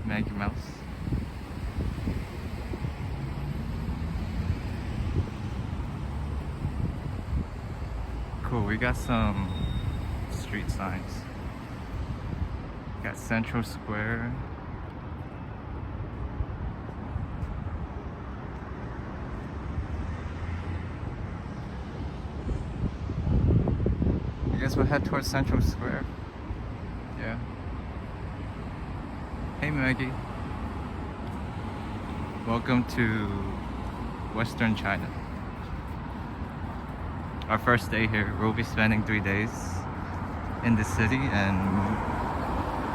Maggie Mouse. Cool, we got some street signs. Got Central Square. I guess we'll head towards Central Square. Yeah. Hey Maggie. Welcome to Western China. Our first day here. We'll be spending 3 days in the city and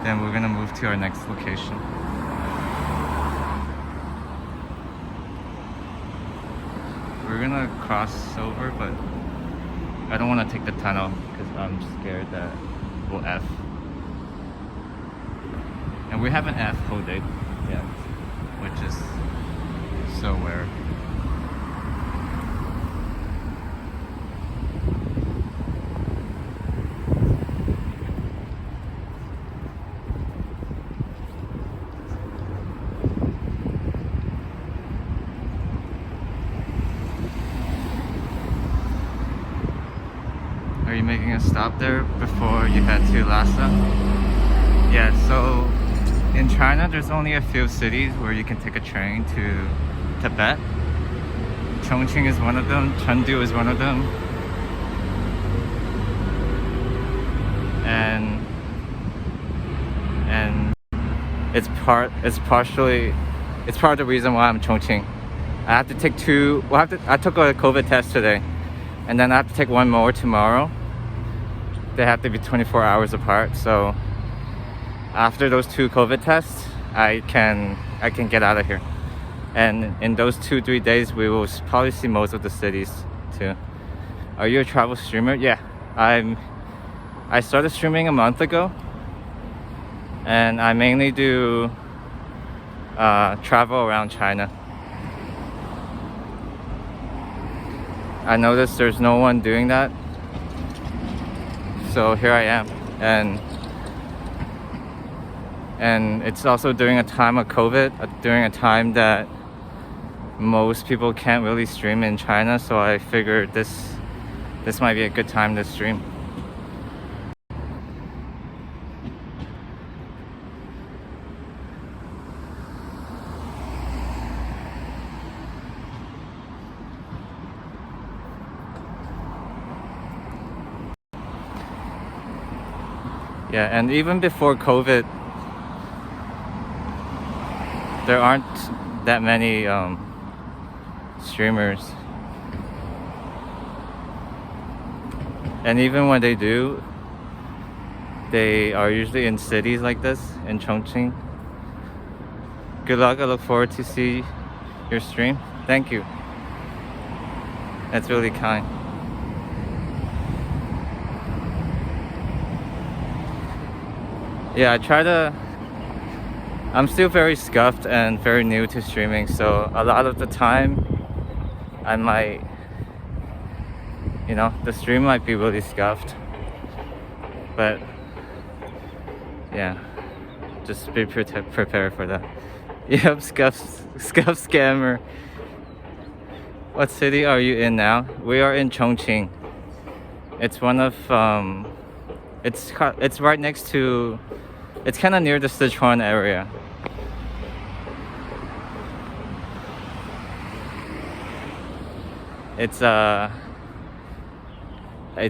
then we're gonna move to our next location. We're gonna cross over, but I don't want to take the tunnel because I'm scared that we'll F. And we haven't F whole day yet, which is so weird. Are you making a stop there before you head to Lhasa? Yeah, so in China there's only a few cities where you can take a train to Tibet. Chongqing is one of them, Chengdu is one of them. And it's part of the reason why I'm Chongqing. I have to take I took a COVID test today and then I have to take one more tomorrow. They have to be 24 hours apart, so after those 2 COVID tests I can get out of here, and in those 2-3 days we will probably see most of the cities too. Are you a travel streamer? Yeah, I started streaming a month ago and I mainly do travel around China. I noticed there's no one doing that, so here I am. And it's also during a time of COVID, during a time that most people can't really stream in China, so I figured this might be a good time to stream. Yeah, and even before COVID, there aren't that many streamers. And even when they do, they are usually in cities like this, in Chongqing. Good luck, I look forward to see your stream. Thank you. That's really kind. Yeah, I'm still very scuffed and very new to streaming, so a lot of the time I might, the stream might be really scuffed, but yeah, just be prepared for that. Yep, scuff scammer. What city are you in now? We are in Chongqing. It's one of it's right next to, it's kind of near the Sichuan area. It's I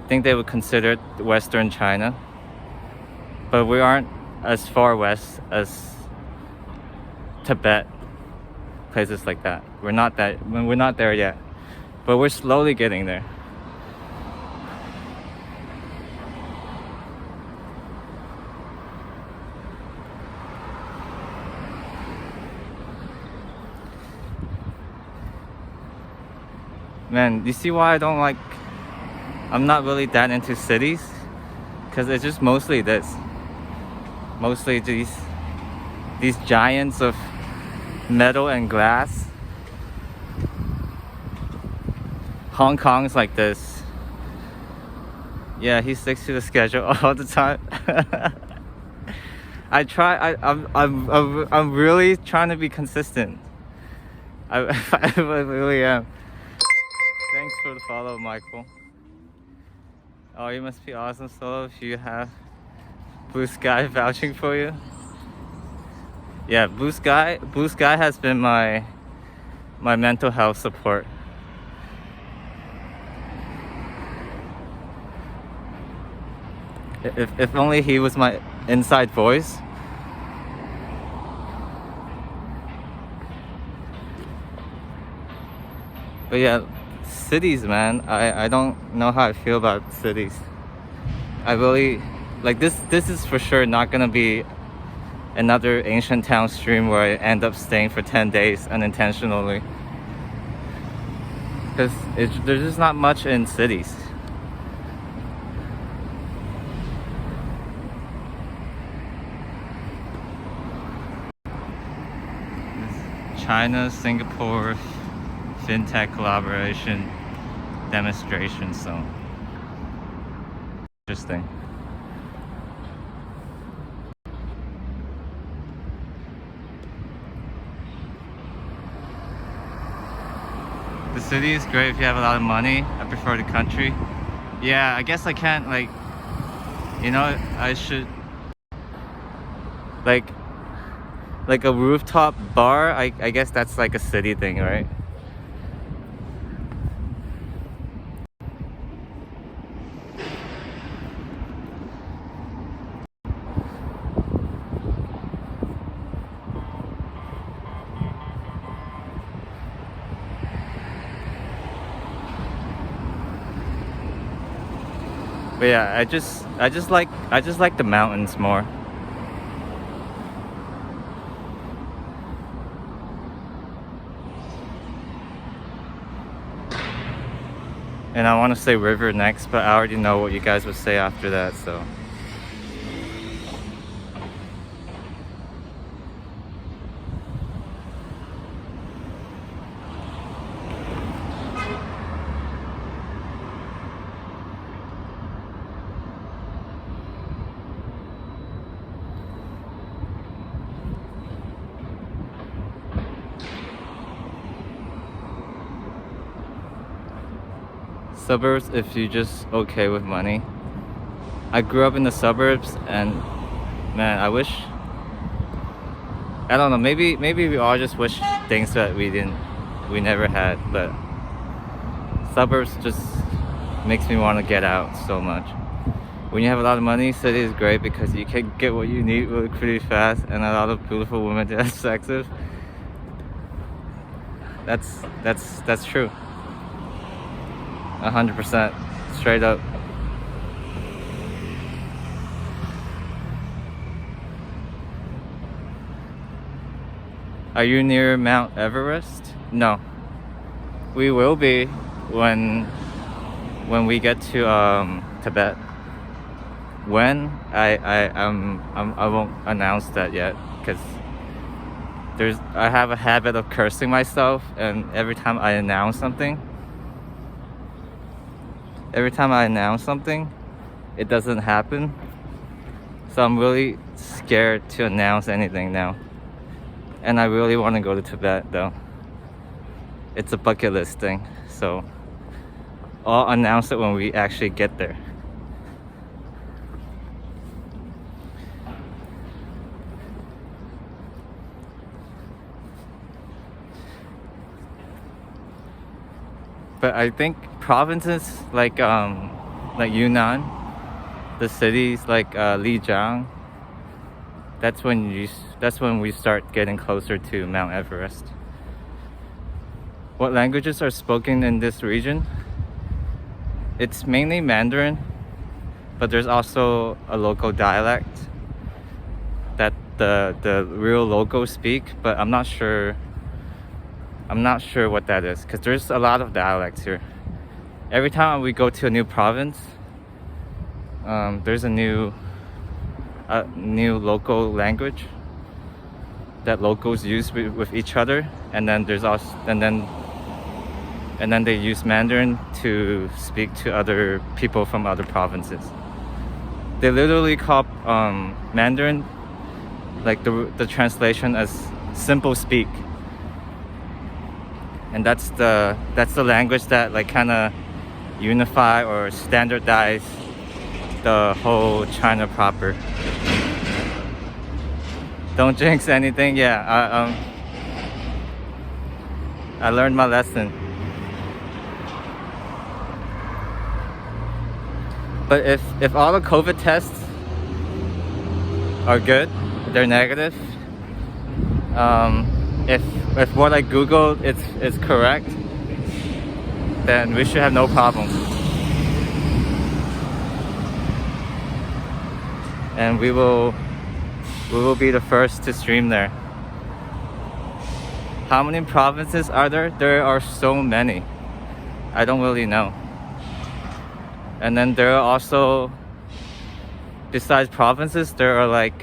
think they would consider it Western China, but we aren't as far west as Tibet, places like that. We're not there yet, but we're slowly getting there. Man, you see why I'm not really that into cities? Because it's just mostly these giants of metal and glass. Hong Kong's like this. Yeah, he sticks to the schedule all the time. I try. I'm really trying to be consistent. I really am. Thanks for the follow, Michael. Oh, you must be awesome, Solo, if you have Blue Sky vouching for you. Yeah, Blue Sky has been my mental health support. If only he was my inside voice. But yeah, cities, man. I don't know how I feel about cities. I really like this. This is for sure not gonna be another ancient town stream where I end up staying for 10 days unintentionally. Because there's just not much in cities. China, Singapore, fintech collaboration demonstration zone. Interesting. The city is great if you have a lot of money. I prefer the country. Yeah, I guess I can't like, you know, I should like a rooftop bar. I guess that's like a city thing, right? But yeah, I just like the mountains more. And I want to say river next, but I already know what you guys would say after that, so. Suburbs if you just okay with money. I grew up in the suburbs and man, I wish, I don't know, maybe we all just wish things that we never had, but suburbs just makes me want to get out so much. When you have a lot of money, city is great because you can get what you need really pretty fast and a lot of beautiful women to have sex with. That's true. 100%, straight up. Are you near Mount Everest? No. We will be when we get to Tibet. When I won't announce that yet because I have a habit of cursing myself, and every time I announce something, it doesn't happen. So I'm really scared to announce anything now. And I really want to go to Tibet though. It's a bucket list thing. So I'll announce it when we actually get there. But I think provinces like Yunnan, the cities like Lijiang, that's when we start getting closer to Mount Everest. What languages are spoken in this region? It's mainly Mandarin, but there's also a local dialect that the real locals speak, but I'm not sure what that is because there's a lot of dialects here. Every time we go to a new province, there's a new local language that locals use with each other, and then they use Mandarin to speak to other people from other provinces. They literally call Mandarin like the translation as simple speak. And that's the language that like kind of unify or standardize the whole China proper. Don't jinx anything. Yeah, I learned my lesson. But if all the COVID tests are good, they're negative. If what I googled is correct, then we should have no problem. And we will be the first to stream there. How many provinces are there? There are so many. I don't really know. And then there are also, besides provinces, there are like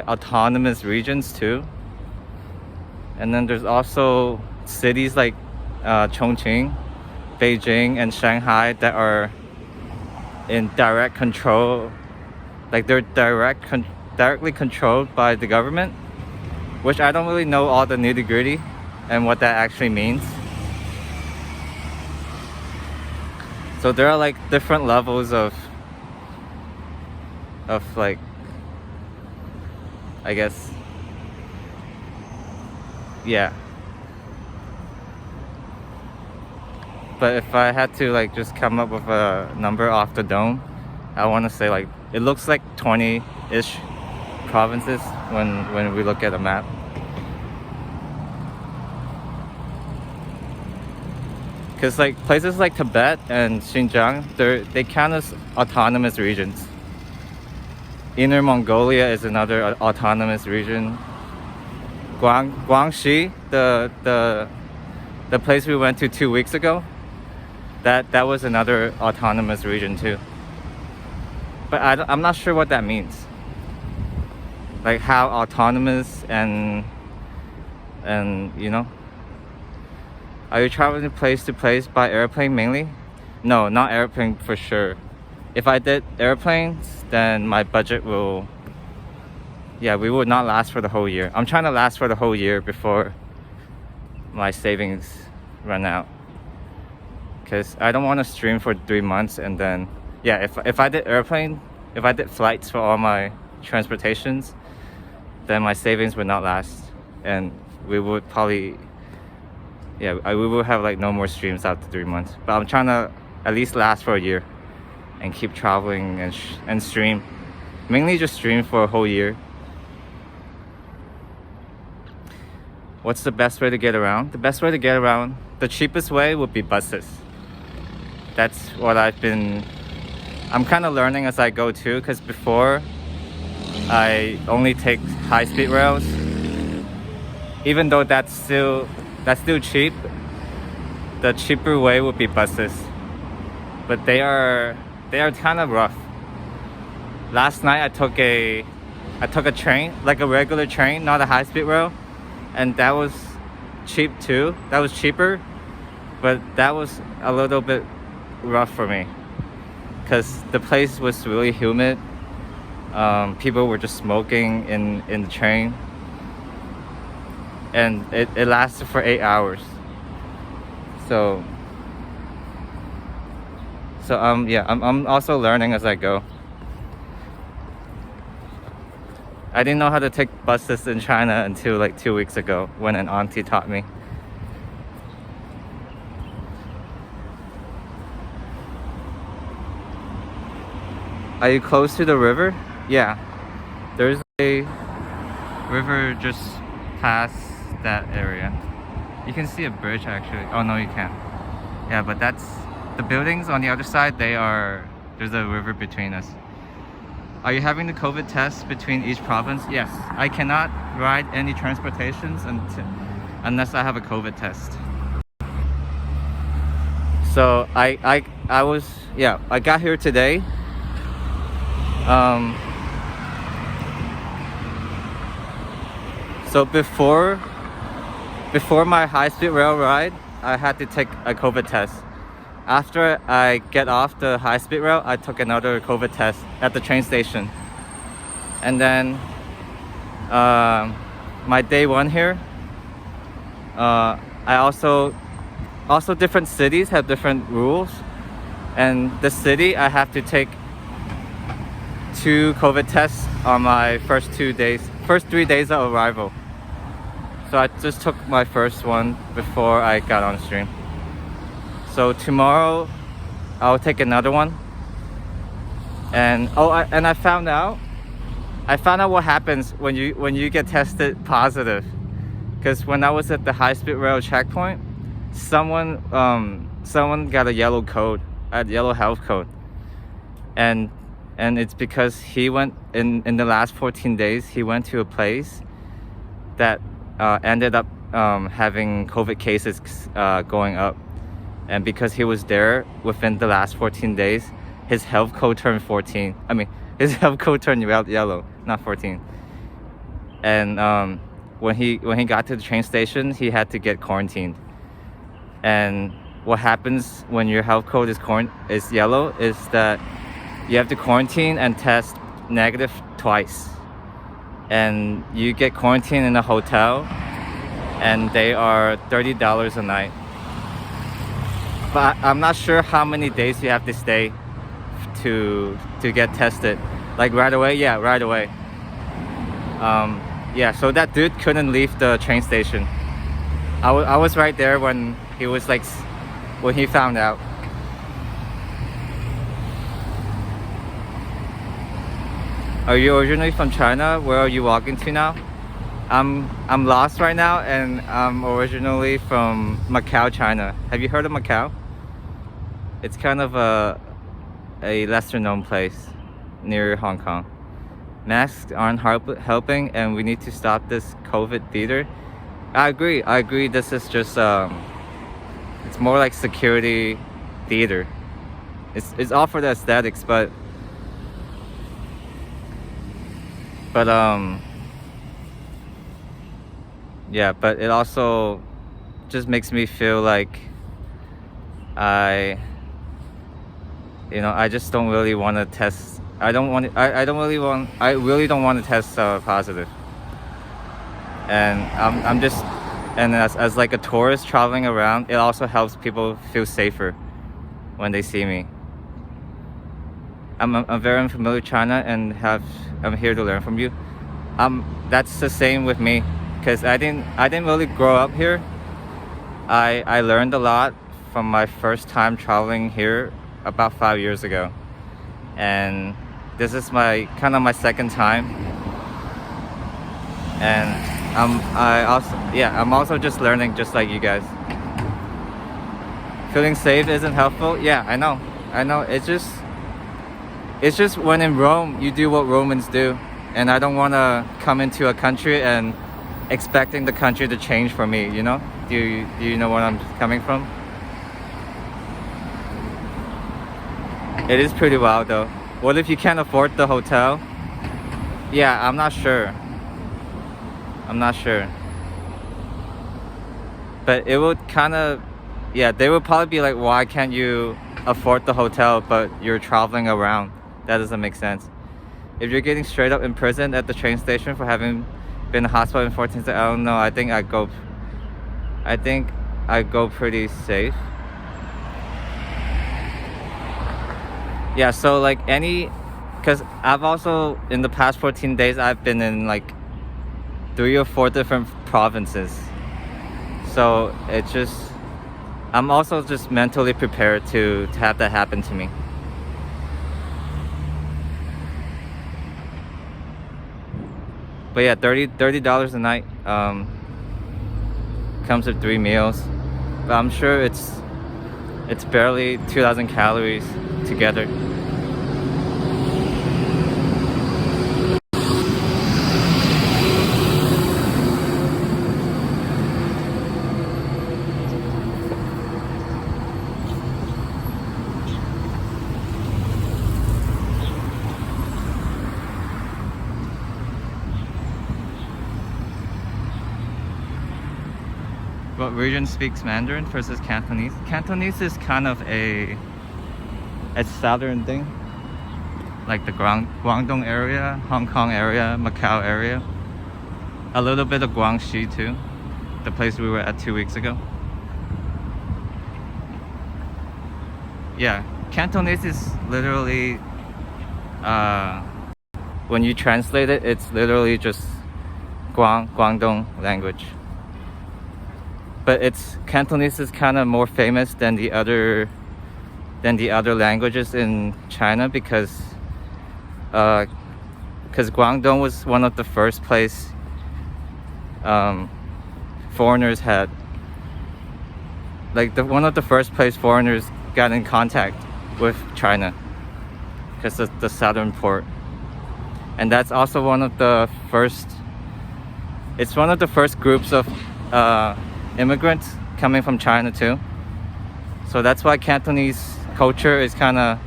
autonomous regions too. And then there's also cities like Chongqing, Beijing, and Shanghai that are in direct control, like they're directly controlled by the government, which I don't really know all the nitty-gritty and what that actually means. So there are like different levels of like, I guess, yeah. But if I had to like just come up with a number off the dome, I want to say like it looks like 20-ish provinces when we look at a map. Because like places like Tibet and Xinjiang, they count as autonomous regions. Inner Mongolia is another autonomous region. Guangxi, the place we went to 2 weeks ago, that was another autonomous region too. But I'm not sure what that means. Like how autonomous and you know. Are you traveling place to place by airplane mainly? No, not airplane for sure. If I did airplanes, then my budget will, yeah, we would not last for the whole year. I'm trying to last for the whole year before my savings run out. Because I don't want to stream for 3 months and then, yeah, if I did flights for all my transportations, then my savings would not last. And we would probably, yeah, we will have like no more streams after 3 months. But I'm trying to at least last for a year and keep traveling and stream. Mainly just stream for a whole year. What's the best way to get around? The best way to get around, the cheapest way would be buses. That's what I'm kind of learning as I go too, because before I only take high-speed rails. Even though that's still cheap, the cheaper way would be buses. But they are kind of rough. Last night I took a train, like a regular train, not a high-speed rail, and that was cheap too. That was cheaper, but that was a little bit rough for me because the place was really humid. People were just smoking in the train, and it lasted for 8 hours. So yeah, I'm also learning as I go. I didn't know how to take buses in China until like 2 weeks ago when an auntie taught me. Are you close to the river? Yeah. There's a river just past that area. You can see a bridge actually. Oh no, you can't. Yeah, but that's the buildings on the other side. There's a river between us. Are you having the COVID test between each province? Yes. I cannot ride any transportations unless I have a COVID test. So I got here today. So before my high-speed rail ride, I had to take a COVID test. After I get off the high-speed rail, I took another COVID test at the train station. And then my day one here, I also different cities have different rules, and the city I have to take 2 COVID tests on my first 3 days of arrival. So I just took my first one before I got on stream. So tomorrow I'll take another one. And I found out what happens when you get tested positive. Because when I was at the high-speed rail checkpoint, someone got a yellow health code, and it's because he went in the last 14 days. He went to a place that ended up having COVID cases going up, and because he was there within the last 14 days, his health code turned 14. I mean, his health code turned yellow, not 14. And when he got to the train station, he had to get quarantined. And what happens when your health code is yellow is that you have to quarantine and test negative twice. And you get quarantined in a hotel, and they are $30 a night. But I'm not sure how many days you have to stay to get tested. Like right away? Yeah, right away. Yeah, so that dude couldn't leave the train station. I was right there when he found out. Are you originally from China? Where are you walking to now? I'm lost right now, and I'm originally from Macau, China. Have you heard of Macau? It's kind of a lesser known place near Hong Kong. Masks aren't helping, and we need to stop this COVID theater. I agree. This is just it's more like security theater. It's all for the aesthetics, but yeah, but it also just makes me feel like I just don't really want to test. I really don't want to test positive. And I'm just, and as like a tourist traveling around, it also helps people feel safer when they see me. I'm very unfamiliar with China, and I'm here to learn from you. That's the same with me, because I didn't really grow up here. I learned a lot from my first time traveling here about 5 years ago, and this is my second time. And I'm also just learning, just like you guys. Feeling safe isn't helpful. Yeah, I know. It's just when in Rome, you do what Romans do, and I don't want to come into a country and expecting the country to change for me. You know? Do you know where I'm coming from? It is pretty wild though. What if you can't afford the hotel? Yeah, I'm not sure. But it would they would probably be like, why can't you afford the hotel but you're traveling around? That doesn't make sense. If you're getting straight up imprisoned at the train station for having been in the hospital in 14 days, I don't know. I think I go pretty safe. Yeah, so like because I've also, in the past 14 days, I've been in like 3 or 4 different provinces. So I'm also just mentally prepared to have that happen to me. But yeah, $30 a night comes with 3 meals. But I'm sure it's barely 2,000 calories together. What region speaks Mandarin versus Cantonese? Cantonese is kind of a southern thing. like the Guangdong area, Hong Kong area, Macau area. A little bit of Guangxi too, the place we were at 2 weeks ago. Yeah, Cantonese is literally, when you translate it, it's literally just Guangdong language. But Cantonese is kind of more famous than the other languages in China because Guangdong was one of the first place foreigners had, like one of the first place foreigners got in contact with China because of the southern port. And that's also one of the first groups of immigrants coming from China too. So that's why Cantonese culture is kind of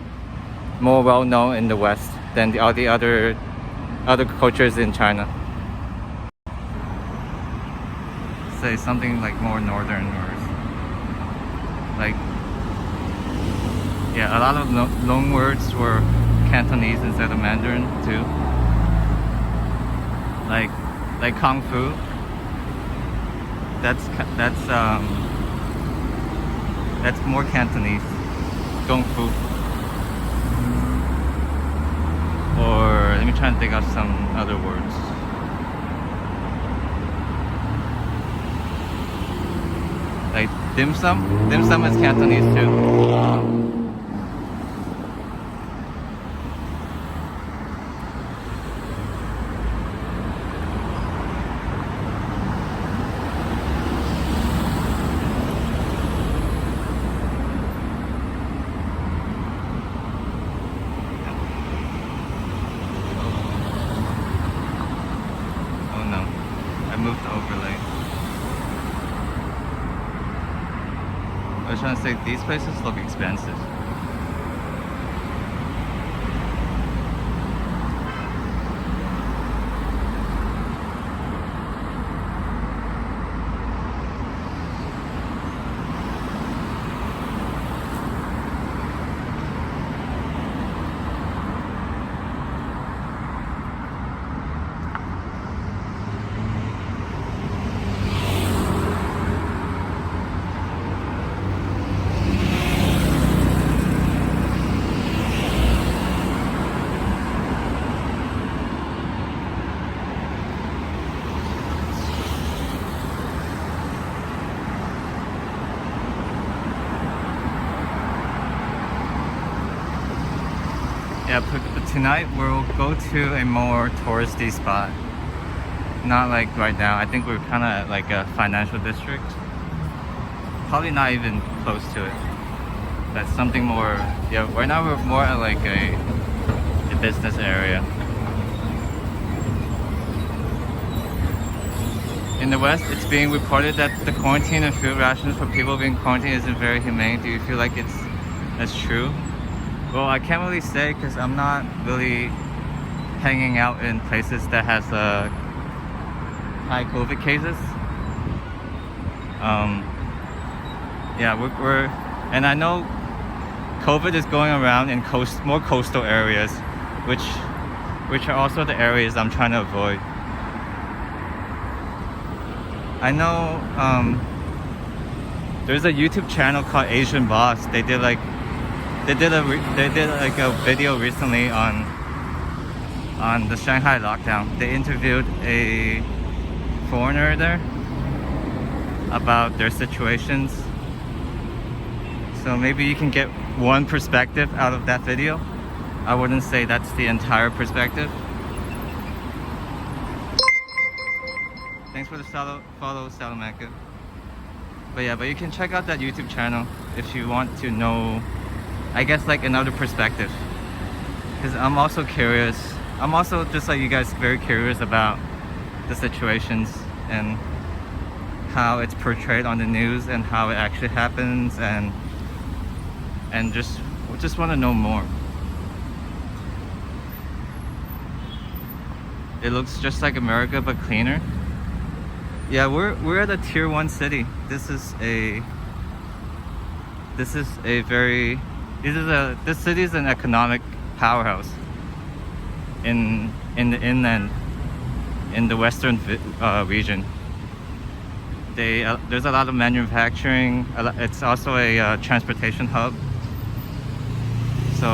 more well known in the West than all the other cultures in China. Say something like more northern or like, yeah, a lot of loan words were Cantonese instead of Mandarin too. Like Kung Fu. That's more Cantonese. Kung Fu. Or let me try and think of some other words. Like dim sum. Dim sum is Cantonese too. I moved the overlay. I was trying to say these places look expensive. Yeah, but tonight we'll go to a more touristy spot. Not like right now. I think we're kind of at like a financial district. Probably not even close to it. That's something more. Yeah, right now we're more at like a business area. In the West, it's being reported that the quarantine and food rations for people being quarantined isn't very humane. Do you feel like that's true? Well, I can't really say because I'm not really hanging out in places that has high COVID cases. Yeah, we're and I know COVID is going around in more coastal areas, which are also the areas I'm trying to avoid. I know there's a YouTube channel called Asian Boss. They did like a video recently on the Shanghai lockdown. They interviewed a foreigner there about their situations. So maybe you can get one perspective out of that video. I wouldn't say that's the entire perspective. Thanks for the follow, Salamanca. But yeah, but you can check out that YouTube channel if you want to know, I guess, like another perspective. Because I'm also curious. I'm also, just like you guys, very curious about the situations and how it's portrayed on the news and how it actually happens, and just want to know more. It looks just like America but cleaner. Yeah, we're at a tier 1 city. This city is an economic powerhouse. in the inland, in the western region. There's a lot of manufacturing. It's also a transportation hub. So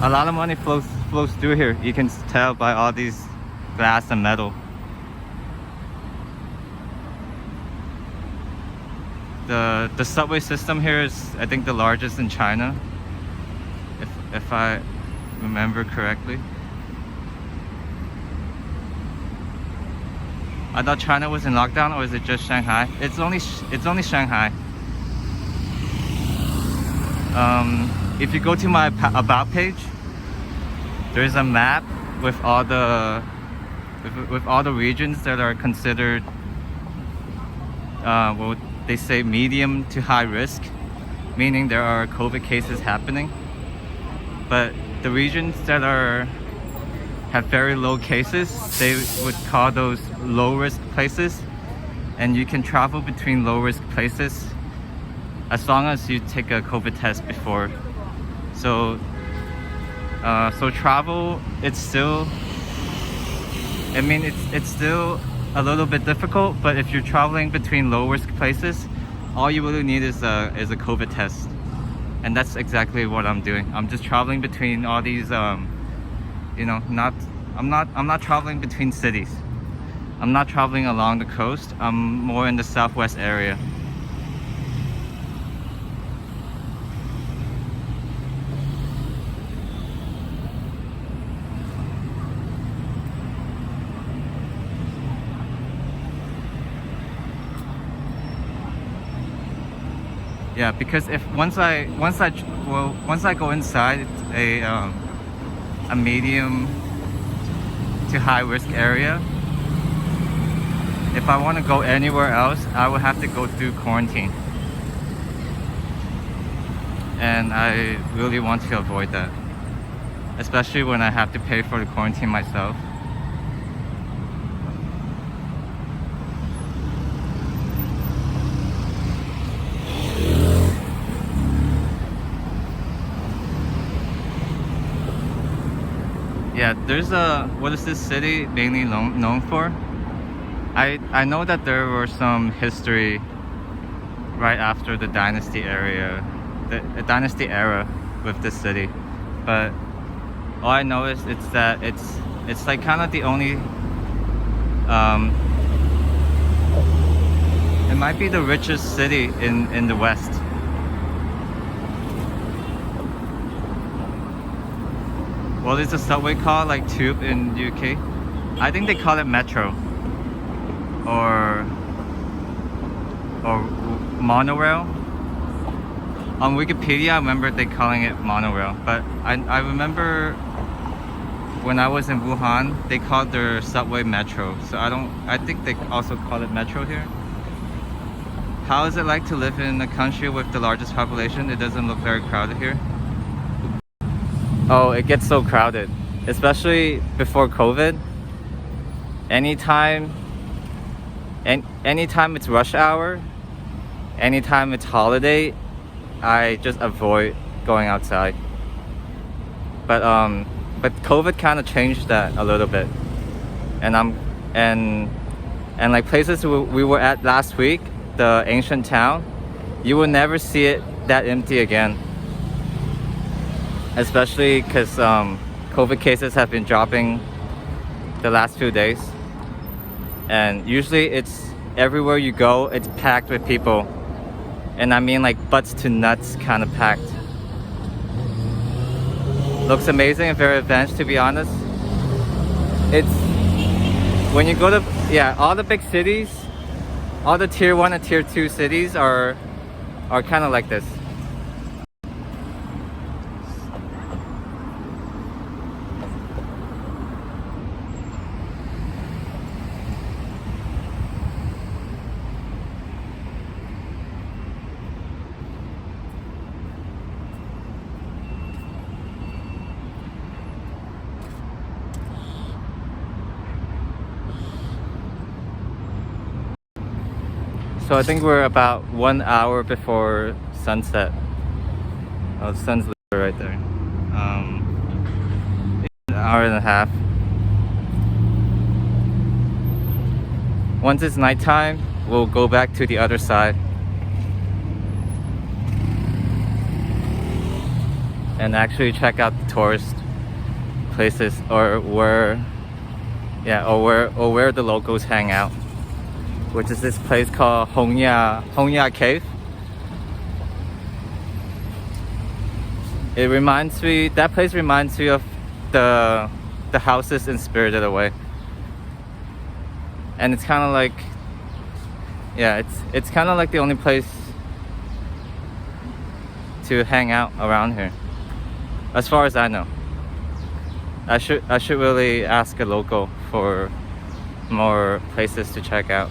a lot of money flows through here. You can tell by all these glass and metal. The subway system here is, I think, the largest in China, if I remember correctly. I thought China was in lockdown, or is it just Shanghai? It's only Shanghai. If you go to my about page, there's a map with all the regions that are considered what they say, medium to high risk, meaning there are COVID cases happening. But the regions that have very low cases, they would call those low risk places, and you can travel between low risk places as long as you take a COVID test before. So travel, it's still a little bit difficult, but if you're traveling between low risk places, all you really need is a COVID test. And that's exactly what I'm doing. I'm just traveling between all these I'm not traveling between cities. I'm not traveling along the coast. I'm more in the southwest area. Yeah, because once I go inside a medium to high risk area, if I want to go anywhere else, I would have to go through quarantine, and I really want to avoid that, especially when I have to pay for the quarantine myself. Yeah, what is this city mainly known for? I know that there were some history right after the dynasty era with this city, but all I know is that it's like kind of the only it might be the richest city in the West. What is the subway called, like tube in the UK? I think they call it metro or monorail. On Wikipedia, I remember they calling it monorail, but I remember when I was in Wuhan, they called their subway metro. So I think they also call it metro here. How is it like to live in a country with the largest population? It doesn't look very crowded here. Oh, it gets so crowded, especially before COVID. Anytime it's rush hour, anytime it's holiday, I just avoid going outside. But COVID kind of changed that a little bit, and like places we were at last week, the ancient town, you will never see it that empty again. Especially because COVID cases have been dropping the last few days, and usually it's everywhere you go, it's packed with people, and I mean like butts to nuts kind of packed. Looks amazing and very advanced, to be honest. It's when you go to all the big cities, all the tier 1 and tier 2 cities are kind of like this. So I think we're about 1 hour before sunset. Oh, the sun's right there. hour and a half. Once it's nighttime, we'll go back to the other side and actually check out the tourist places, or where the locals hang out, which is this place called Hongya Cave. That place reminds me of the houses in Spirited Away. And it's kind of like, it's kind of like the only place to hang out around here, as far as I know. I should really ask a local for more places to check out.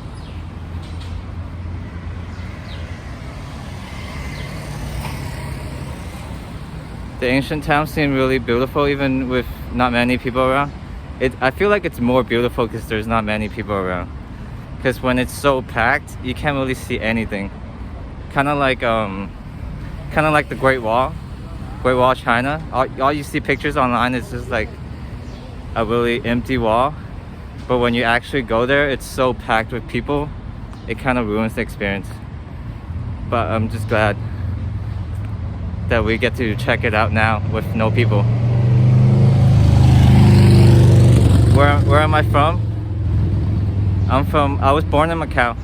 The ancient town seemed really beautiful, even with not many people around. I feel like it's more beautiful because there's not many people around. Because when it's so packed, you can't really see anything. Kind of like the Great Wall of China. All you see pictures online is just like a really empty wall. But when you actually go there, it's so packed with people, it kind of ruins the experience. But I'm just glad that we get to check it out now with no people. Where am I from? I was born in Macau.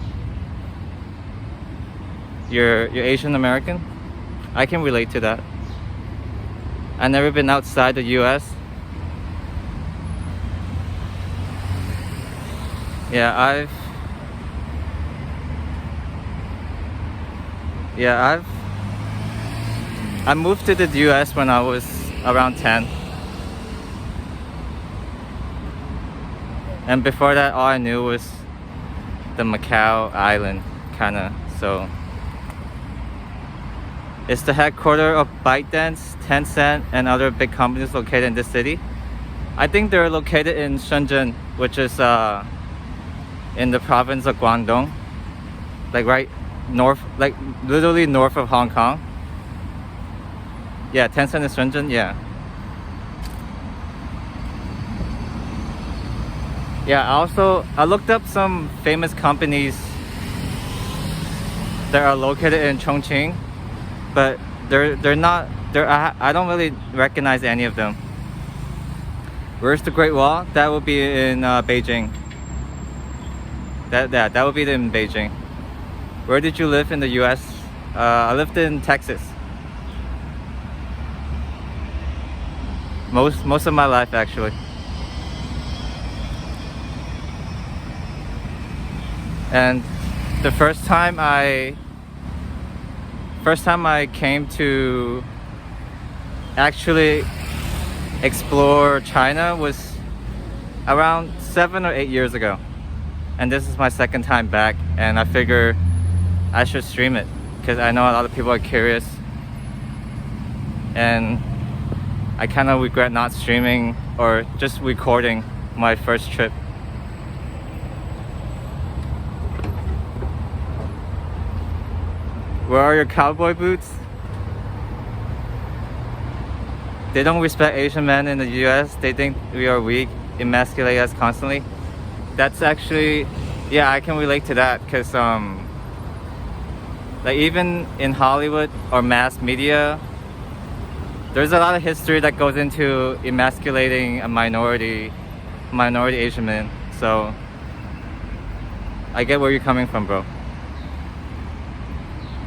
You're Asian American? I can relate to that. I've never been outside the US. I moved to the US when I was around 10. And before that, all I knew was the Macau island, kinda. So it's the headquarters of ByteDance, Tencent, and other big companies located in this city. I think they're located in Shenzhen, which is in the province of Guangdong, like right north, like literally north of Hong Kong. Yeah, Tencent is Shenzhen. I looked up some famous companies that are located in Chongqing, but I don't really recognize any of them. Where's the Great Wall? That would be in Beijing. That would be in Beijing. Where did you live in the US? I lived in Texas. Most of my life, actually. And the first time I came to actually explore China was around 7 or 8 years ago. And this is my second time back, and I figure I should stream it because I know a lot of people are curious. And I kind of regret not streaming or just recording my first trip. Where are your cowboy boots? They don't respect Asian men in the US. They think we are weak, emasculate us constantly. That's actually, I can relate to that because like even in Hollywood or mass media, there's a lot of history that goes into emasculating a minority Asian man. So I get where you're coming from, bro.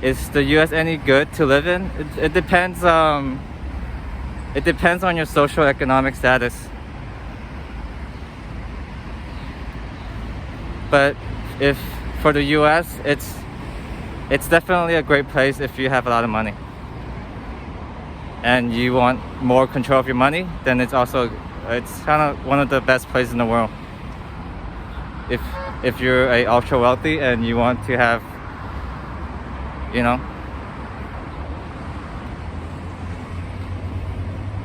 Is the US any good to live in? It depends. It depends on your social economic status. But if for the US, it's definitely a great place if you have a lot of money and you want more control of your money. Then it's kind of one of the best places in the world. If you're a ultra wealthy and you want to have,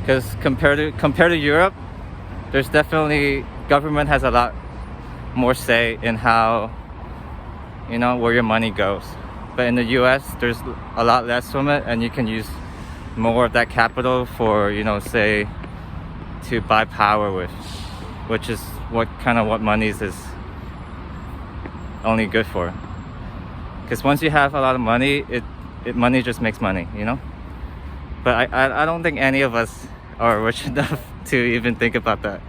because compared to Europe, there's definitely, government has a lot more say in how, where your money goes. But in the US, there's a lot less from it, and you can use more of that capital for, say, to buy power with, which is what money is only good for. Because once you have a lot of money, money just makes money, you know. But I don't think any of us are rich enough to even think about that.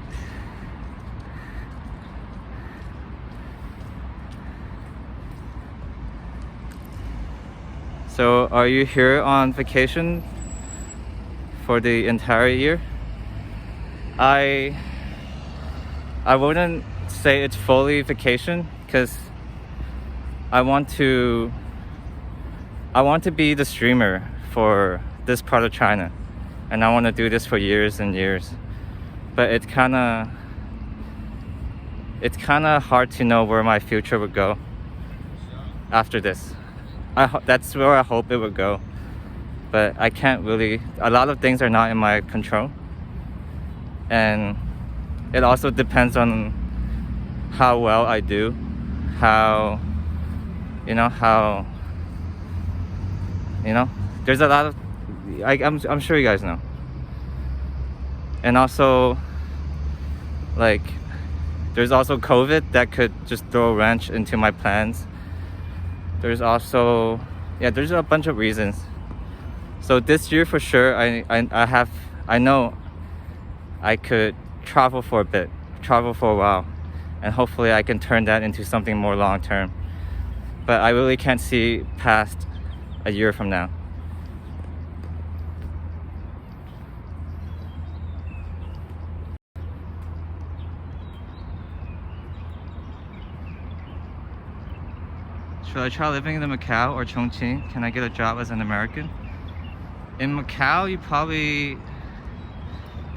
So are you here on vacation for the entire year? I wouldn't say it's fully vacation, because I want to be the streamer for this part of China, and I want to do this for years and years. But it's kind of hard to know where my future would go after this. That's where I hope it would go, but I can't really. A lot of things are not in my control, and it also depends on how well I do, how there's a lot of, I'm sure you guys know. And also, like, there's also COVID that could just throw a wrench into my plans. There's also, there's a bunch of reasons. So this year for sure, I know I could travel for a bit, travel for a while, and hopefully I can turn that into something more long term. But I really can't see past a year from now. Should I try living in Macau or Chongqing? Can I get a job as an American? In Macau, you probably,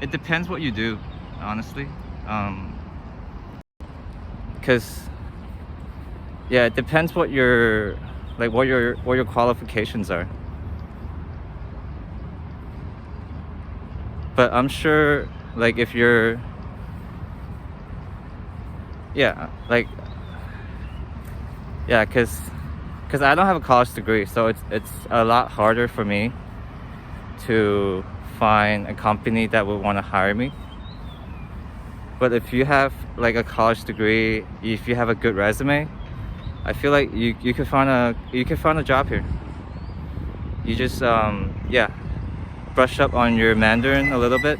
it depends what you do, honestly. Because it depends what your qualifications are. But I'm sure, like, if you're, because I don't have a college degree, so it's a lot harder for me to find a company that would want to hire me. But if you have like a college degree, if you have a good resume, I feel like you could find a job here. You just brush up on your Mandarin a little bit.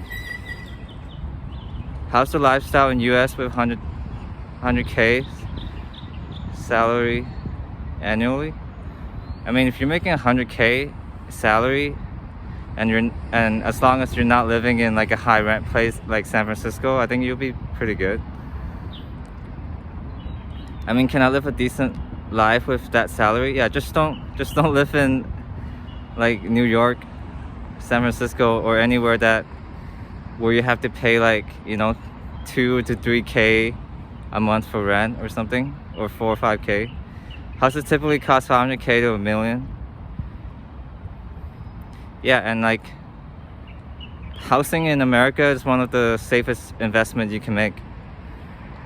How's the lifestyle in US with 100K salary annually? I mean, if you're making 100K salary and as long as you're not living in like a high rent place like San Francisco, I think you'll be pretty good. I mean, can I live a decent life with that salary? Yeah, just don't live in like New York, San Francisco, or anywhere where you have to pay like 2 to 3K a month for rent or something, or 4 or 5K. Houses typically cost 500K to $1 million. Yeah, and like housing in America is one of the safest investments you can make,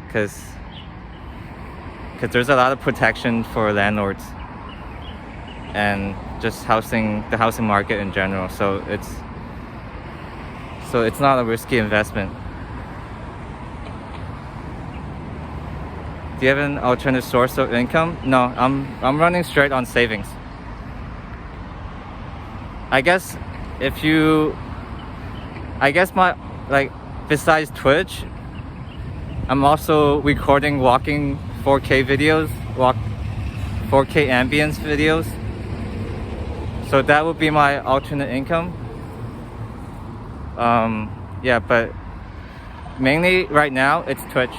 because there's a lot of protection for landlords and just the housing market in general. So it's not a risky investment. Do you have an alternative source of income? No, I'm running straight on savings. I guess my, like, besides Twitch, I'm also recording walking 4K videos, 4K ambience videos. So that would be my alternate income. But mainly right now it's Twitch.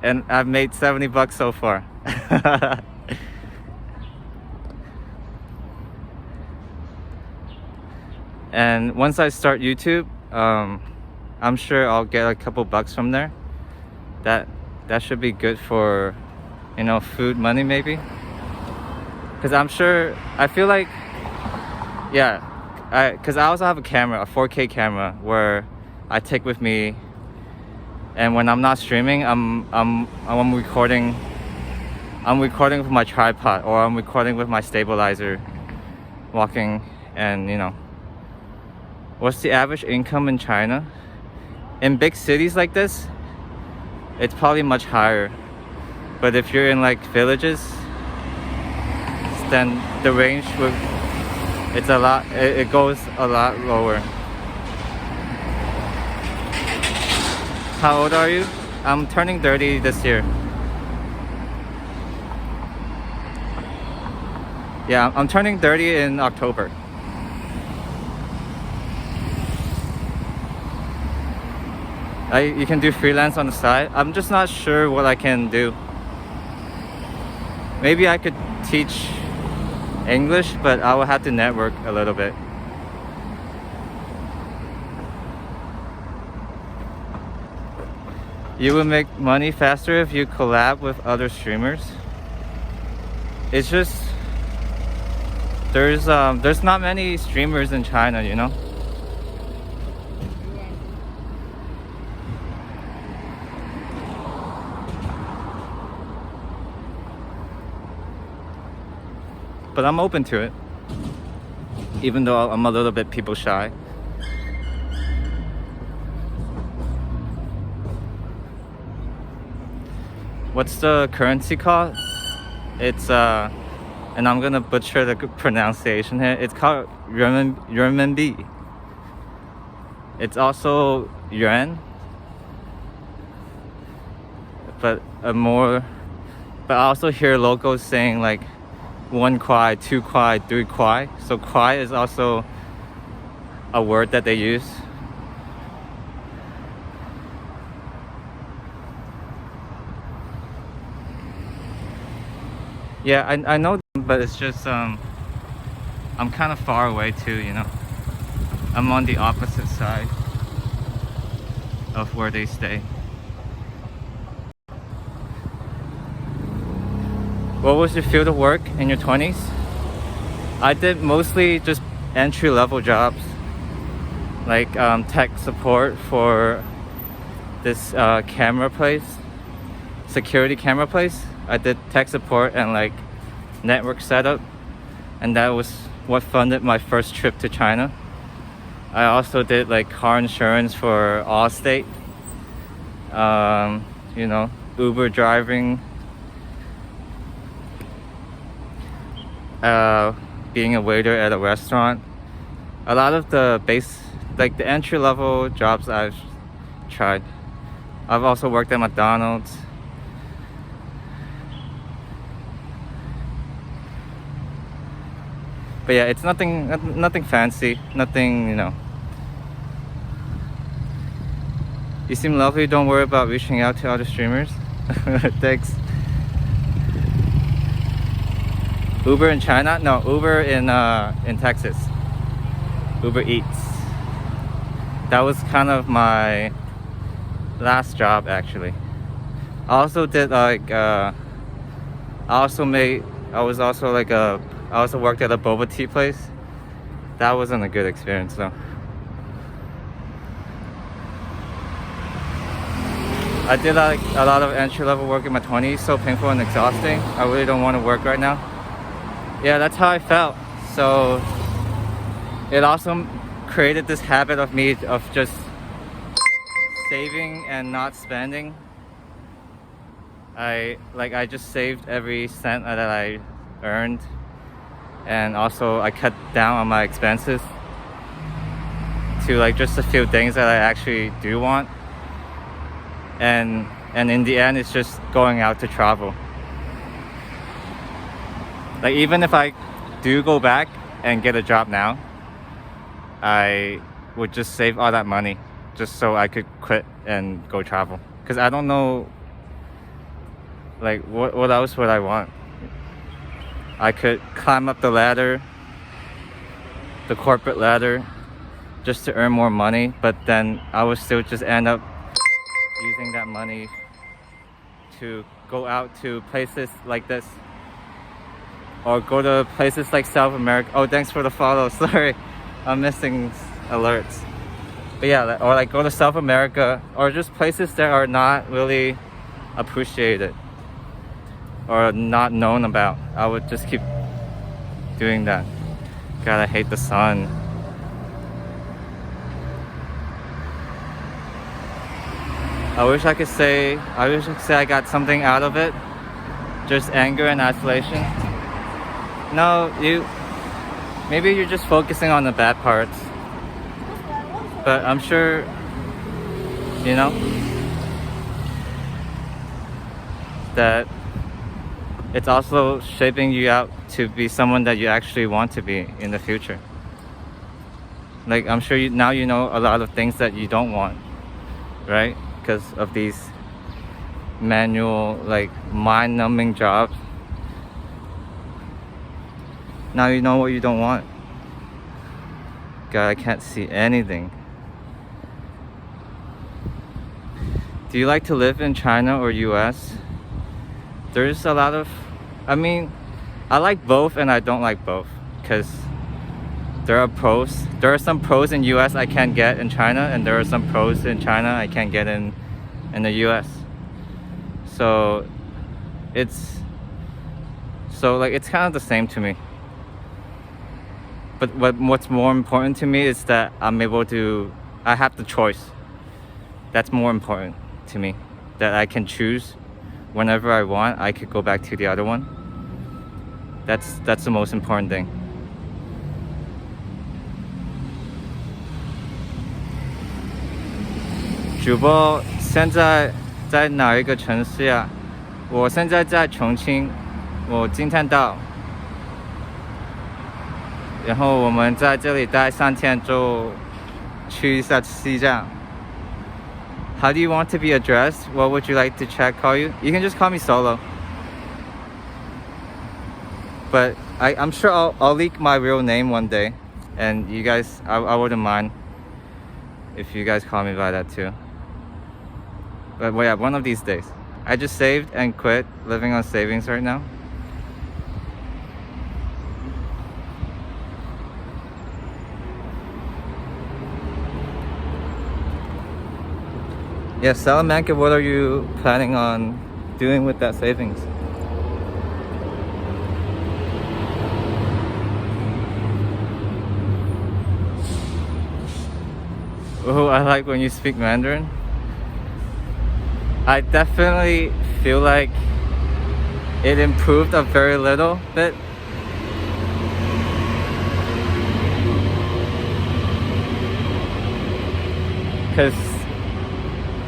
And I've made $70 so far. And once I start YouTube, I'm sure I'll get a couple bucks from there. That should be good for, food money maybe. Because I feel like, because I also have a camera, a 4K camera, where I take with me. And when I'm not streaming, I'm recording. I'm recording with my tripod, or I'm recording with my stabilizer, walking, and What's the average income in China? In big cities like this, it's probably much higher. But if you're in like villages, then the range would, it goes a lot lower. How old are you? I'm turning 30 this year. Yeah, I'm turning 30 in October. You can do freelance on the side. I'm just not sure what I can do. Maybe I could teach English, but I will have to network a little bit. You will make money faster if you collab with other streamers. It's just there's not many streamers in China, you know. But I'm open to it, even though I'm a little bit people shy. What's the currency called? It's and I'm gonna butcher the pronunciation here. It's called renminbi. It's also yuan, but I also hear locals saying like 1 kwai, 2 kwai, 3 kwai. So kwai is also a word that they use. Yeah, I know them, but it's just I'm kind of far away too, you know. I'm on the opposite side of where they stay. What was your field of work in your 20s? I did mostly just entry-level jobs, like tech support for this camera place, security camera place. I did tech support and like network setup, and that was what funded my first trip to China. I also did like car insurance for Allstate, you know, Uber driving, being a waiter at a restaurant. A lot of the like the entry-level jobs I've tried. I've also worked at McDonald's. But yeah, it's nothing fancy, nothing, you know. You seem lovely. Don't worry about reaching out to other streamers. Thanks. Uber in China? No, Uber in Texas. Uber Eats. That was kind of my last job actually. I also did like I also worked at a boba tea place. That wasn't a good experience though. I did like a lot of entry-level work in my 20s, so painful and exhausting. I really don't want to work right now. Yeah, that's how I felt. So it also created this habit of me of just saving and not spending. I just saved every cent that I earned, and also I cut down on my expenses to like just a few things that I actually do want, and in the end it's just going out to travel. Like even if I do go back and get a job now, I would just save all that money just so I could quit and go travel, because I don't know like what else would I want. I could climb up the ladder, the corporate ladder, just to earn more money, but then I would still just end up using that money to go out to places like this, or go to places like South America. Oh, thanks for the follow. Sorry, I'm missing alerts. But yeah, or like go to South America, or just places that are not really appreciated or not known about. I would just keep doing that. God, I hate the sun. I wish I could say I got something out of it. Just anger and isolation. No, maybe you're just focusing on the bad parts. But I'm sure, you know, that it's also shaping you out to be someone that you actually want to be in the future. Like, I'm sure now you know a lot of things that you don't want, right? Because of these manual, like, mind-numbing jobs. Now you know what you don't want. God, I can't see anything. Do you like to live in China or US? There's a lot of, I mean, I like both and I don't like both, because there are pros. There are some pros in US I can't get in China, and there are some pros in China I can't get in the US. So it's kind of the same to me. But what's more important to me is that I have the choice. That's more important to me. That I can choose whenever I want. I could go back to the other one. That's the most important thing. 主播现在在哪一个城市呀？我现在在重庆，我今天到。然后我们在这里待3天就去一下西藏。How do you want to be addressed? What would you like to call you? You can just call me Solo. But I'm sure I'll leak my real name one day, and you guys, I wouldn't mind if you guys call me by that too. But yeah, one of these days. I just saved and quit living on savings right now. Yeah, Salamanca, what are you planning on doing with that savings? Oh, I like when you speak Mandarin. I definitely feel like it improved a very little bit. Because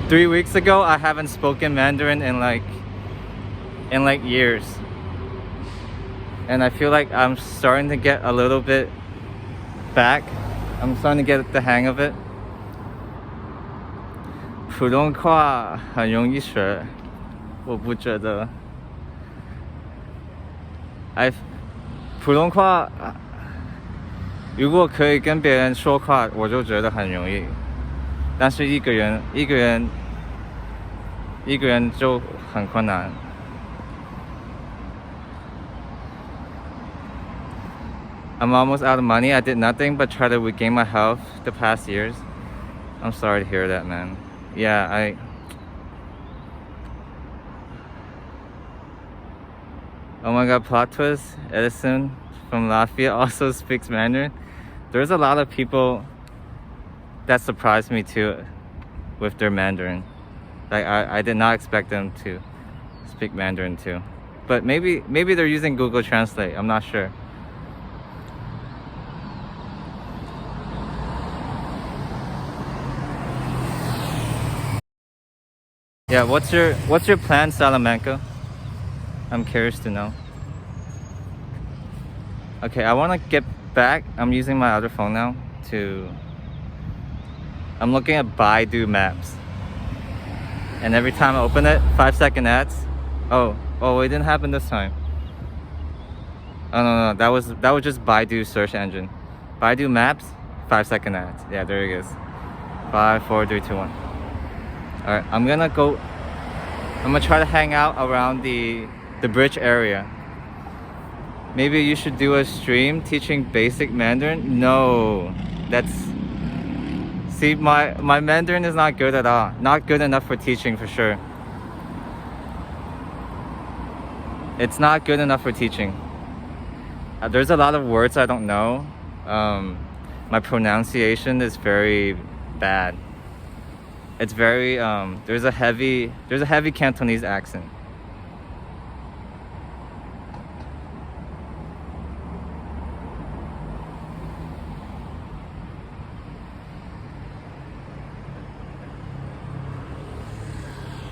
3 weeks ago, I haven't spoken Mandarin in like years. And I feel like I'm starting to get a little bit back. I'm starting to get the hang of it. 普通话很容易学，我不觉得。普通话如果可以跟别人说话，我就觉得很容易。但是一个人就很困难。I'm almost out of money. I did nothing but try to regain my health the past years. I'm sorry to hear that, man. Yeah, oh my god, plot twist. Edison from Latvia also speaks Mandarin. There's a lot of people that surprised me too with their Mandarin. Like I did not expect them to speak Mandarin too. But maybe they're using Google Translate. I'm not sure. Yeah, what's your plan, Salamanca? I'm curious to know. Okay, I want to get back. I'm using my other phone now I'm looking at Baidu Maps. And every time I open it, 5-second ads. Oh, it didn't happen this time. Oh no, that was just Baidu search engine. Baidu Maps, 5-second ads. Yeah, there it is. 5, 4, 3, 2, 1. Alright, I'm gonna try to hang out around the bridge area. Maybe you should do a stream teaching basic Mandarin? No, see, my Mandarin is not good at all. Not good enough for teaching for sure. It's not good enough for teaching. There's a lot of words I don't know. My pronunciation is very bad. It's very there's a heavy Cantonese accent.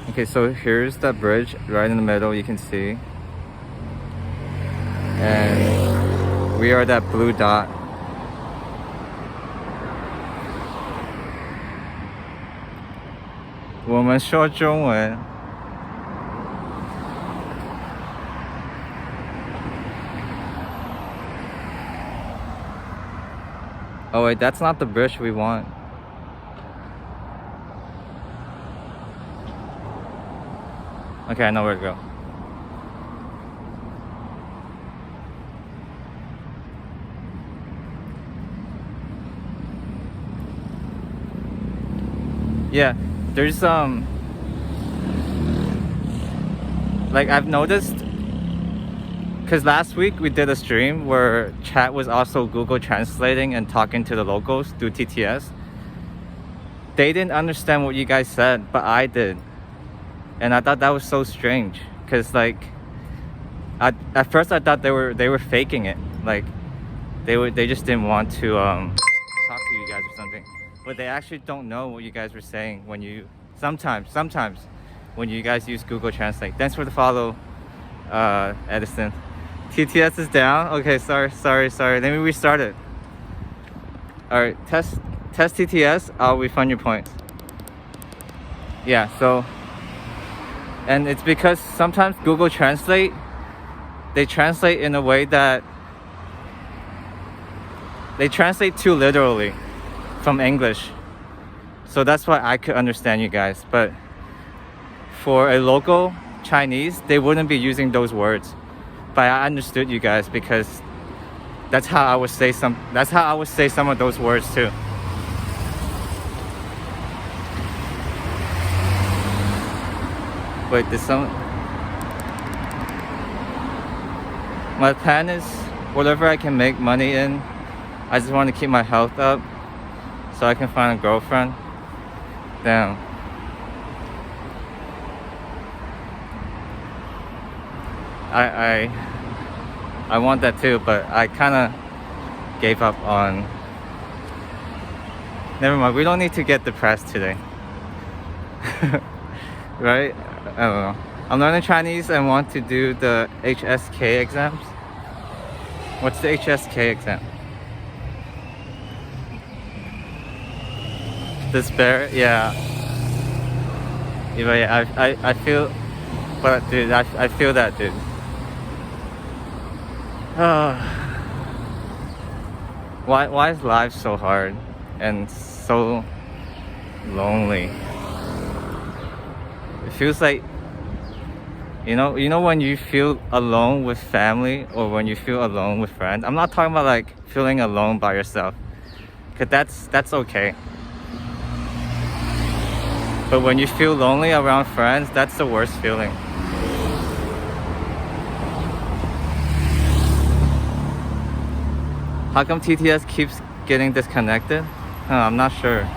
Okay, so here's the bridge right in the middle, you can see. And we are that blue dot. "我们说中文." Oh wait, that's not the bridge we want. Okay, I know where to go. Yeah, there's like I've noticed, because last week we did a stream where chat was also Google translating and talking to the locals through TTS. They didn't understand what you guys said, but I did. And I thought that was so strange, because like at first I thought they were faking it, like they just didn't want to talk to you guys or something, but they actually don't know what you guys were saying when you sometimes when you guys use Google Translate. Thanks for the follow, Edison. TTS is down. Okay, sorry. Let me restart it. All right, test TTS. I'll refund your points. Yeah, so. And it's because sometimes Google Translate, they translate in a way that they translate too literally from English. So that's why I could understand you guys. But for a local Chinese, they wouldn't be using those words. But I understood you guys, because that's how I would say some of those words too. Wait, there's some. My plan is whatever I can make money in. I just want to keep my health up so I can find a girlfriend. Damn. I want that too, but I kind of gave up on. Never mind. We don't need to get depressed today. Right? I don't know. I'm learning Chinese and want to do the HSK exams. What's the HSK exam? Despair? Yeah. Yeah, I feel, but dude, I feel that, dude. Why is life so hard and so lonely? It feels like, you know when you feel alone with family or when you feel alone with friends. I'm not talking about like feeling alone by yourself, because that's okay. But when you feel lonely around friends, that's the worst feeling. How come TTS keeps getting disconnected? I'm not sure.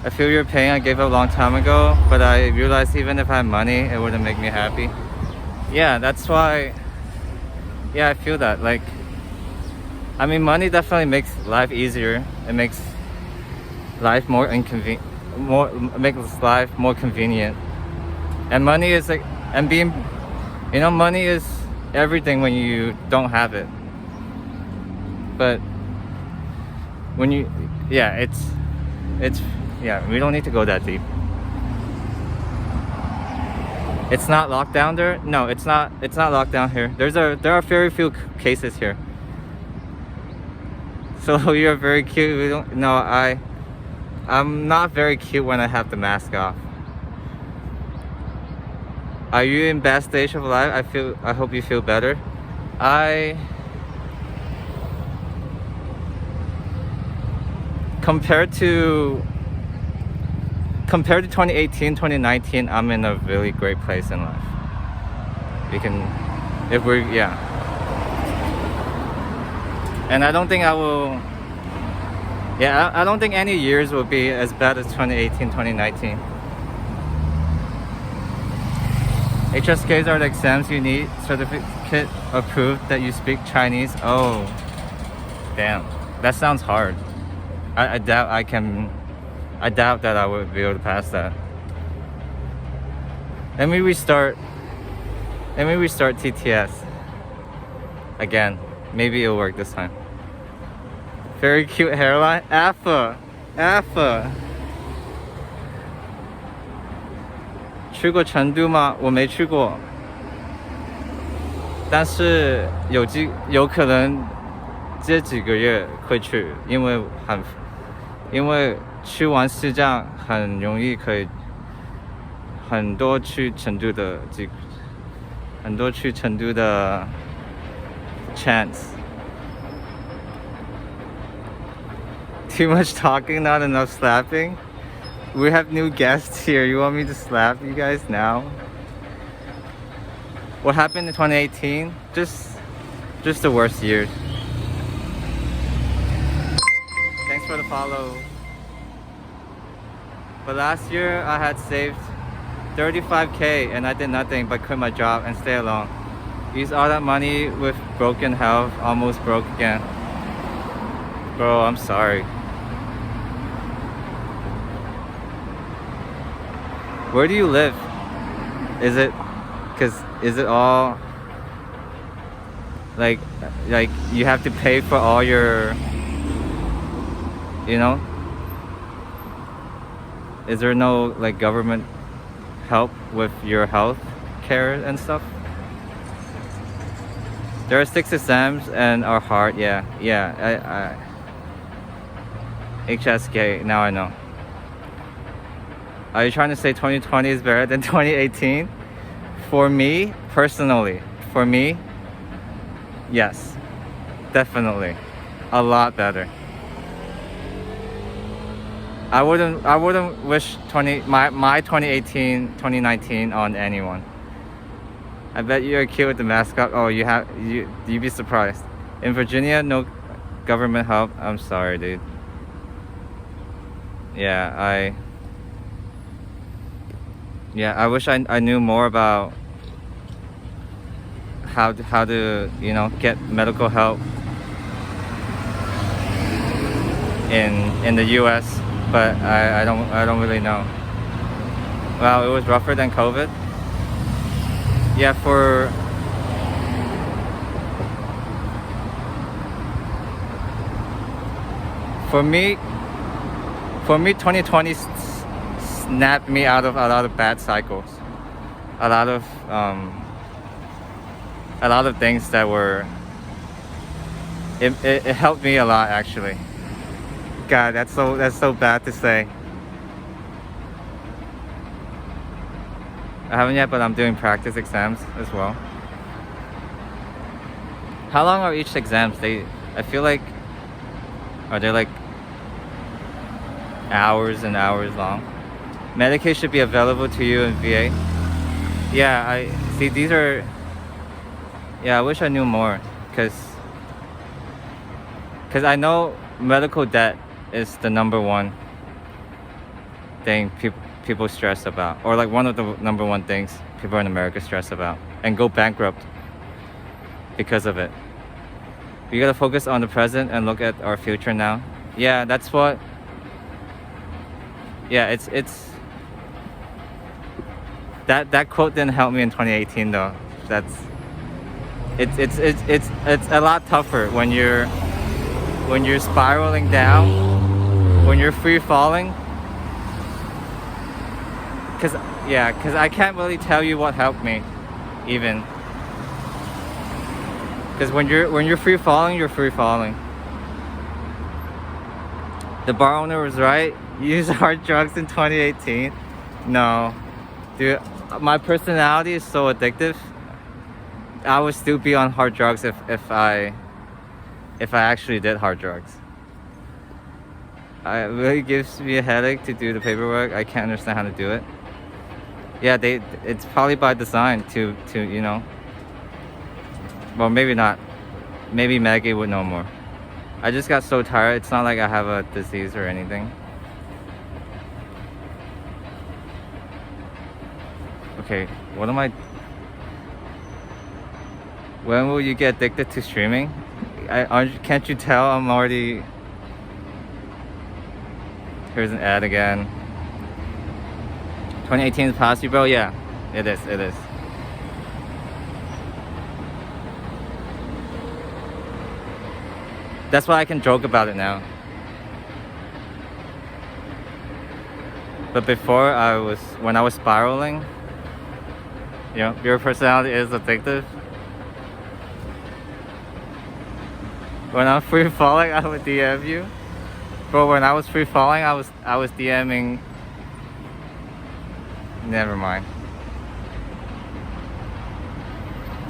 I feel your pain. I gave up a long time ago, but I realized even if I had money, it wouldn't make me happy. Yeah, that's why. Yeah, I feel that. Like, I mean, money definitely makes life easier. It makes life more makes life more convenient. And money is like, and being, money is everything when you don't have it. But when you, yeah, yeah, we don't need to go that deep. It's not locked down there. No, it's not locked down here. There are very few cases here. So you're very cute. I'm not very cute when I have the mask off. Are you in bad stage of life? I hope you feel better. Compared to 2018, 2019, I'm in a really great place in life. And I don't think I will. Yeah, I don't think any years will be as bad as 2018, 2019. HSKs are the exams you need, certificate approved that you speak Chinese. Oh, damn. That sounds hard. I doubt I doubt that I would be able to pass that. Let me restart TTS again. Maybe it'll work this time. Very cute hairline. Alpha. 去过成都吗？我没去过，但是有可能这几个月会去，因为去完西藏很容易可以很多去成都的 chance. Too much talking, not enough slapping. We have new guests here. You want me to slap you guys now? What happened in 2018? Just the worst year. Thanks for the follow. But last year I had saved 35k and I did nothing but quit my job and stay alone. Used all that money with broken health, almost broke again. Bro, I'm sorry. Where do you live? Is it all like you have to pay for all your, you know? Is there no like government help with your health care and stuff? There are 6 exams and are hard. Yeah. HSK, now I know. Are you trying to say 2020 is better than 2018? For me, personally, yes, definitely, a lot better. I wouldn't wish my 2018, 2019 on anyone. I bet you're cute with the mascot. Oh, you'd be surprised. In Virginia, no government help. I'm sorry, dude. Yeah, I wish I knew more about how to get medical help in the US, but I don't really know. Wow, it was rougher than COVID. Yeah, for me 2020 snapped me out of a lot of bad cycles, a lot of things that were it helped me a lot actually. God, that's so bad to say. I haven't yet, but I'm doing practice exams as well. How long are each exams? I feel like, are they like hours and hours long? Medicaid should be available to you in VA. Yeah, I see. These are. Yeah, I wish I knew more, cause I know medical debt is the number one thing people stress about, or like one of the number one things people in America stress about, and go bankrupt because of it. We gotta focus on the present and look at our future now. Yeah, that's what. Yeah, it's that quote didn't help me in 2018 though. It's a lot tougher when you're spiraling down, when you're free falling. Cause I can't really tell you what helped me, even. Cause when you're free falling, you're free falling. The bar owner was right. Use hard drugs in 2018. No, dude, my personality is so addictive. I would still be on hard drugs if I actually did hard drugs. It really gives me a headache to do the paperwork. I can't understand how to do it. Yeah, it's probably by design to well, maybe not. Maybe Maggie would know more. I just got so tired. It's not like I have a disease or anything. Okay, what am I... When will you get addicted to streaming? Can't you tell I'm already... Here's an ad again. 2018 is past you, bro? Yeah, it is. That's why I can joke about it now. But before, when I was spiraling, you know, your personality is addictive. When I'm free falling, I would DM you. But when I was free falling, I was DMing. Never mind.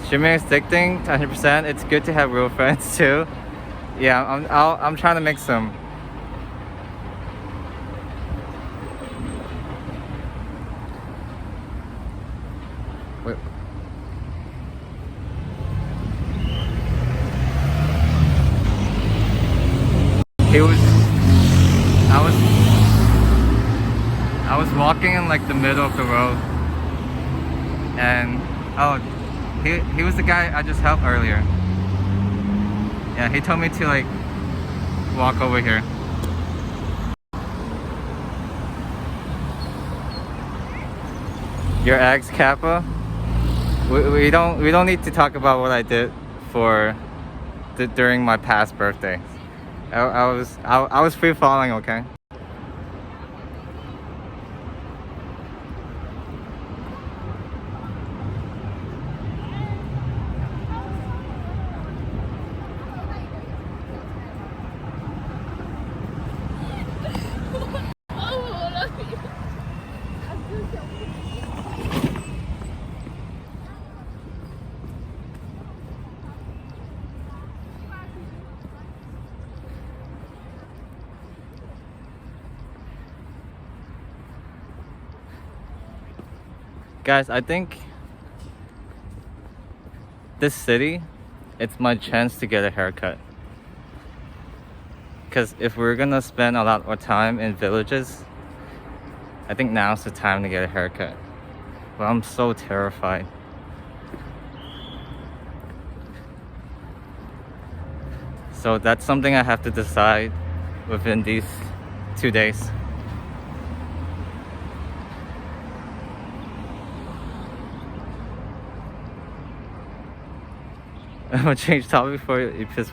Streaming is addicting, 100%. It's good to have real friends too. Yeah, I'm trying to make some. Wait. I was walking in like the middle of the road, and he was the guy I just helped earlier. Yeah, he told me to like walk over here. Your ex Kappa? We don't need to talk about what I did during my past birthday. I was free falling, okay? Guys, I think this city, it's my chance to get a haircut. Because if we're gonna spend a lot more time in villages, I think now's the time to get a haircut. But I'm so terrified. So that's something I have to decide within these 2 days. I'm gonna change topic before you piss